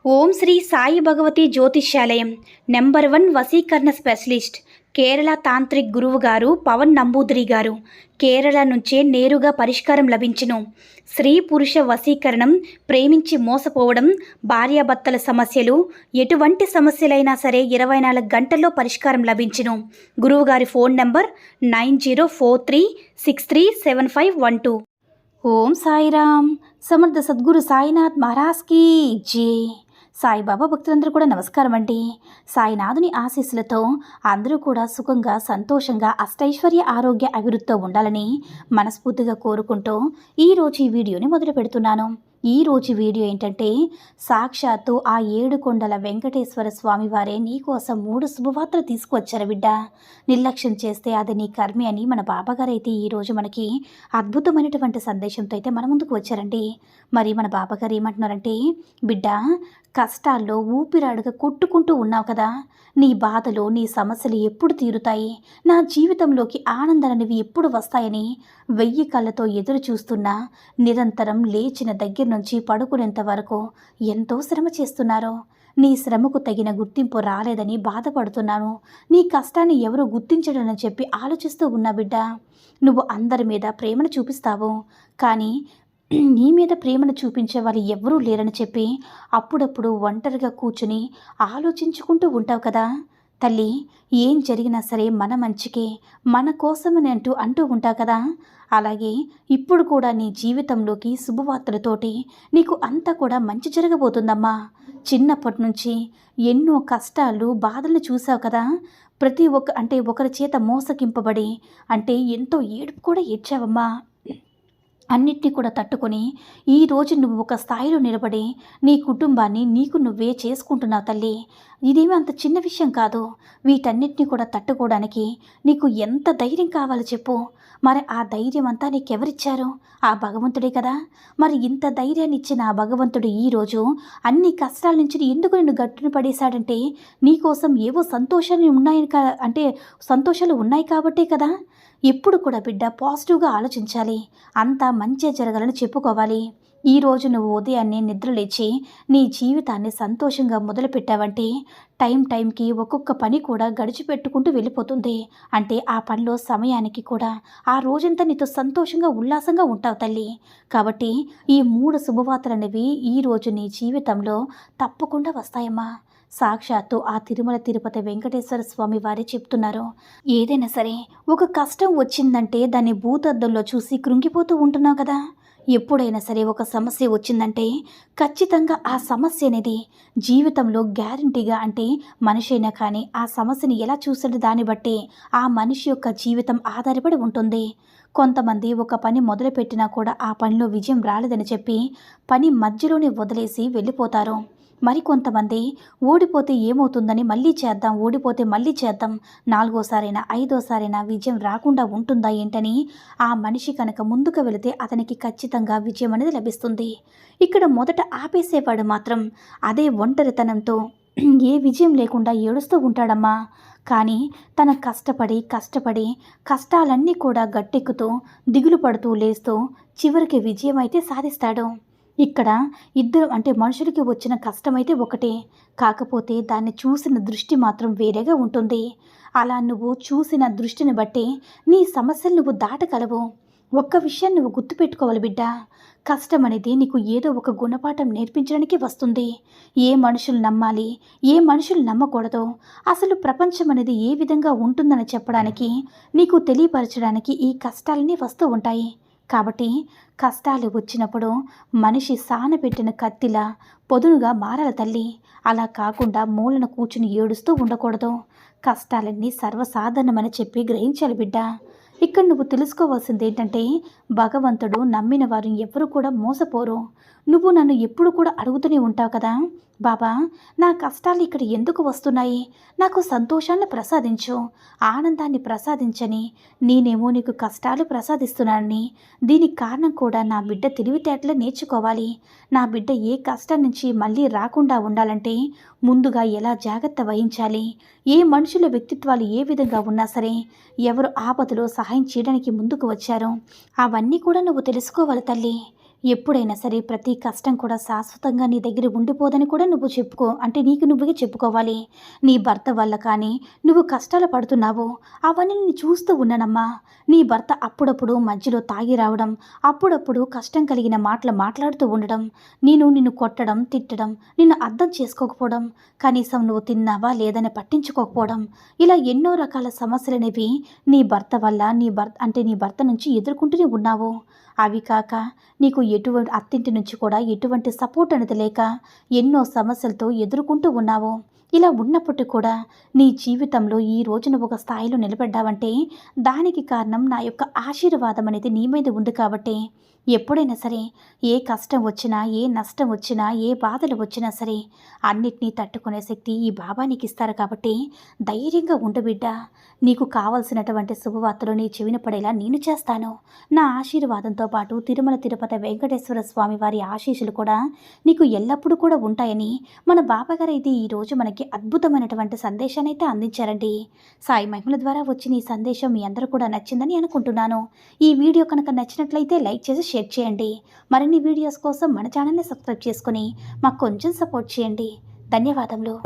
ఓం శ్రీ సాయి భగవతి జ్యోతిష్యాలయం నెంబర్ 1 వశీకరణ specialist Kerala tantric గురువు గారు పవన్ నంబూదిరి గారు. కేరళ నుంచే నేరుగా పరిష్కారం లభించును. స్త్రీ పురుష వశీకరణం, ప్రేమించి మోసపోవడం, భార్యాభర్తల సమస్యలు, ఎటువంటి సమస్యలైనా సరే 24 గంటల్లో పరిష్కారం లభించును. గురువుగారి ఫోన్ నంబర్ 9043637512. ఓం సాయిరామ్. సమర్థ సద్గురు సాయినాథ్ మహారాజ్ కీ జై. సాయిబాబా భక్తులందరూ కూడా నమస్కారం అండి. సాయినాథుని ఆశీస్సులతో అందరూ కూడా సుఖంగా, సంతోషంగా, అష్టైశ్వర్య, ఆరోగ్య, అభివృద్ధితో ఉండాలని మనస్ఫూర్తిగా కోరుకుంటూ ఈరోజు ఈ వీడియోని మొదలు పెడుతున్నాను. ఈరోజు వీడియో ఏంటంటే, సాక్షాత్తు ఆ 7 కొండల వెంకటేశ్వర స్వామి వారే నీకోసం 3 శుభవార్తలు తీసుకువచ్చారు బిడ్డ. నిర్లక్ష్యం చేస్తే అది నీ కర్మే అని మన బాబాగారు అయితే ఈరోజు మనకి అద్భుతమైనటువంటి సందేశంతో అయితే మన ముందుకు వచ్చారండి. మరి మన బాబాగారు ఏమంటున్నారంటే, బిడ్డ, కష్టాల్లో ఊపిరాడుగా కొట్టుకుంటూ ఉన్నావు కదా, నీ బాధలు, నీ సమస్యలు ఎప్పుడు తీరుతాయి, నా జీవితంలోకి ఆనందాలనేవి ఎప్పుడు వస్తాయని 1000 కళ్ళతో ఎదురు చూస్తున్నా, నిరంతరం లేచిన దగ్గర నుంచి పడుకునేంత వరకు ఎంతో శ్రమ చేస్తున్నారు. నీ శ్రమకు తగిన గుర్తింపు రాలేదని బాధపడుతున్నాను. నీ కష్టాన్ని ఎవరు గుర్తించడని చెప్పి ఆలోచిస్తూ ఉన్నా బిడ్డ. నువ్వు అందరి మీద ప్రేమను చూపిస్తావు, కానీ నీ మీద ప్రేమను చూపించే వాళ్ళు ఎవరూ లేరని చెప్పి అప్పుడప్పుడు ఒంటరిగా కూర్చుని ఆలోచించుకుంటూ ఉంటావు కదా తల్లి. ఏం జరిగినా సరే మన మంచికే, మన కోసమని అంటూ ఉంటావు కదా. అలాగే ఇప్పుడు కూడా నీ జీవితంలోకి శుభవార్తలతోటి నీకు అంతా కూడా మంచి జరగబోతుందమ్మా. చిన్నప్పటి నుంచి ఎన్నో కష్టాలు, బాధలు చూసావు కదా. ప్రతి ఒకరి చేత మోసగింపబడి ఎంతో ఏడుపు కూడా ఏడ్చావమ్మా. అన్నిటినీ కూడా తట్టుకొని ఈరోజు నువ్వు ఒక స్థాయిలో నిలబడి నీ కుటుంబాన్ని నీకు నువ్వే చేసుకుంటున్నావు తల్లి. ఇదేమీ అంత చిన్న విషయం కాదు. వీటన్నిటిని కూడా తట్టుకోవడానికి నీకు ఎంత ధైర్యం కావాలో చెప్పు. మరి ఆ ధైర్యం అంతా నీకెవరిచ్చారు? ఆ భగవంతుడే కదా. మరి ఇంత ధైర్యాన్ని ఇచ్చిన ఆ భగవంతుడు ఈరోజు అన్ని కష్టాల నుంచి ఎందుకు నిన్ను గట్టున పడేశాడంటే, నీకోసం ఏవో సంతోషాలు ఉన్నాయి కాబట్టే కదా. ఎప్పుడు కూడా బిడ్డ పాజిటివ్గా ఆలోచించాలి, అంతా మంచిగా జరగాలని చెప్పుకోవాలి. ఈరోజు నువ్వు ఉదయాన్నే నిద్రలేచి నీ జీవితాన్ని సంతోషంగా మొదలుపెట్టావంటే టైంకి ఒక్కొక్క పని కూడా గడిచిపెట్టుకుంటూ వెళ్ళిపోతుంది. ఆ పనిలో సమయానికి కూడా ఆ రోజంతా నీతో సంతోషంగా, ఉల్లాసంగా ఉంటావు తల్లి. కాబట్టి ఈ 3 శుభవార్తలు అనేవి ఈరోజు నీ జీవితంలో తప్పకుండా వస్తాయమ్మా. సాక్షాత్తు ఆ తిరుమల తిరుపతి వెంకటేశ్వర స్వామి వారే చెప్తున్నారు, ఏదైనా సరే ఒక కష్టం వచ్చిందంటే దాన్ని భూతద్దంలో చూసి కృంగిపోతూ ఉంటున్నావు కదా. ఎప్పుడైనా సరే ఒక సమస్య వచ్చిందంటే ఖచ్చితంగా ఆ సమస్య అనేది జీవితంలో గ్యారంటీగా, మనిషి అయినా కానీ ఆ సమస్యని ఎలా చూసాడో దాన్ని బట్టి ఆ మనిషి యొక్క జీవితం ఆధారపడి ఉంటుంది. కొంతమంది ఒక పని మొదలుపెట్టినా కూడా ఆ పనిలో విజయం రాలేదని చెప్పి పని మధ్యలోనే వదిలేసి వెళ్ళిపోతారు. మరికొంతమంది ఓడిపోతే ఏమవుతుందని ఓడిపోతే మళ్ళీ చేద్దాం, 4వసారైనా 5వసారైనా విజయం రాకుండా ఉంటుందా ఏంటని ఆ మనిషి కనుక ముందుకు వెళితే అతనికి ఖచ్చితంగా విజయం అనేది లభిస్తుంది. ఇక్కడ మొదట ఆపేసేవాడు మాత్రం అదే ఒంటరితనంతో ఏ విజయం లేకుండా ఏడుస్తూ ఉంటాడమ్మా. కానీ తన కష్టపడి కష్టాలన్నీ కూడా గట్టెక్కుతూ దిగులు పడుతూ లేస్తూ చివరికి విజయం అయితే సాధిస్తాడు. ఇక్కడ ఇద్దరు మనుషులకి వచ్చిన కష్టమైతే ఒకటే, కాకపోతే దాన్ని చూసిన దృష్టి మాత్రం వేరేగా ఉంటుంది. అలా నువ్వు చూసిన దృష్టిని బట్టి నీ సమస్యలు నువ్వు దాటగలవు. ఒక్క విషయం నువ్వు గుర్తుపెట్టుకోవాలి బిడ్డ, కష్టం అనేది నీకు ఏదో ఒక గుణపాఠం నేర్పించడానికి వస్తుంది. ఏ మనుషులు నమ్మాలి, ఏ మనుషులు నమ్మకూడదు, అసలు ప్రపంచం అనేది ఏ విధంగా ఉంటుందని చెప్పడానికి, నీకు తెలియపరచడానికి ఈ కష్టాలన్నీ వస్తూ ఉంటాయి. కాబట్టి కష్టాలు వచ్చినప్పుడు మనిషి సానబెట్టిన కత్తిలా పొదునుగా మారాలి తల్లి. అలా కాకుండా మూలన కూర్చుని ఏడుస్తూ ఉండకూడదు. కష్టాలన్నీ సర్వసాధారణమని చెప్పి గ్రహించాలి బిడ్డ. ఇక్కడ నువ్వు తెలుసుకోవాల్సింది ఏంటంటే, భగవంతుడు నమ్మిన వారు ఎవరు కూడా మోసపోరు. నువ్వు నన్ను ఎప్పుడు కూడా అడుగుతూనే ఉంటావు కదా, బాబా నా కష్టాలు ఇక్కడ ఎందుకు వస్తున్నాయి, నాకు సంతోషాన్ని ప్రసాదించు, ఆనందాన్ని ప్రసాదించని. నేనేమో నీకు కష్టాలు ప్రసాదిస్తున్నానని. దీనికి కారణం కూడా నా బిడ్డ తెలివితేటలు నేర్చుకోవాలి. నా బిడ్డ ఏ కష్టం నుంచి మళ్ళీ రాకుండా ఉండాలంటే ముందుగా ఎలా జాగ్రత్త వహించాలి, ఏ మనుషుల వ్యక్తిత్వాలు ఏ విధంగా ఉన్నా సరే, ఎవరు ఆపదలో సహాయం చేయడానికి ముందుకు వచ్చారో అవన్నీ కూడా నువ్వు తెలుసుకోవాలి తల్లి. ఎప్పుడైనా సరే ప్రతి కష్టం కూడా శాశ్వతంగా నీ దగ్గర ఉండిపోదని కూడా నువ్వు చెప్పుకో, అంటే నీకు నువ్వుగా చెప్పుకోవాలి. నీ భర్త వల్ల కానీ నువ్వు కష్టాలు పడుతున్నావు, అవన్నీ నేను చూస్తూ ఉన్నానమ్మా. నీ భర్త అప్పుడప్పుడు మధ్యలో తాగి రావడం, అప్పుడప్పుడు కష్టం కలిగిన మాటలు మాట్లాడుతూ ఉండడం, నిన్ను కొట్టడం, తిట్టడం, నిన్ను అర్థం చేసుకోకపోవడం, కనీసం నువ్వు తిన్నావా లేదని పట్టించుకోకపోవడం, ఇలా ఎన్నో రకాల సమస్యలనేవి నీ భర్త వల్ల నీ భర్త నుంచి ఎదుర్కొంటూనే ఉన్నావు. అవి కాక నీకు ఎటువంటి అత్తింటి నుంచి కూడా ఎటువంటి సపోర్ట్ అనేది లేక ఎన్నో సమస్యలతో ఎదుర్కొంటూ ఉన్నావు. ఇలా ఉన్నప్పటికీ కూడా నీ జీవితంలో ఈ రోజున ఒక స్థాయిలో నిలబడ్డావంటే దానికి కారణం నా యొక్క ఆశీర్వాదం అనేది నీ మీద ఉంది కాబట్టి ఎప్పుడైనా సరే ఏ కష్టం వచ్చినా, ఏ నష్టం వచ్చినా, ఏ బాధలు వచ్చినా సరే అన్నిటినీ తట్టుకునే శక్తి ఈ బాబా నీకు ఇస్తారు కాబట్టి ధైర్యంగా ఉండు బిడ్డ. నీకు కావలసినటువంటి శుభవార్తలు నీ చెవిన పడేలా నేను చేస్తాను. నా ఆశీర్వాదంతో పాటు తిరుమల తిరుపతి వెంకటేశ్వర స్వామి వారి ఆశీస్సులు కూడా నీకు ఎల్లప్పుడూ కూడా ఉంటాయని మన బాబాగారు అయితే ఈరోజు మనకి అద్భుతమైనటువంటి సందేశాన్ని అయితే అందించారండి. సాయి మహిమల ద్వారా వచ్చిన ఈ సందేశం మీ అందరూ కూడా నచ్చిందని అనుకుంటున్నాను. ఈ వీడియో కనుక నచ్చినట్లయితే లైక్ చేసి షేర్ చేయండి. మరిన్ని వీడియోస్ కోసం మన ఛానల్ని సబ్స్క్రైబ్ చేసుకుని మాకు కొంచెం సపోర్ట్ చేయండి. ధన్యవాదములు.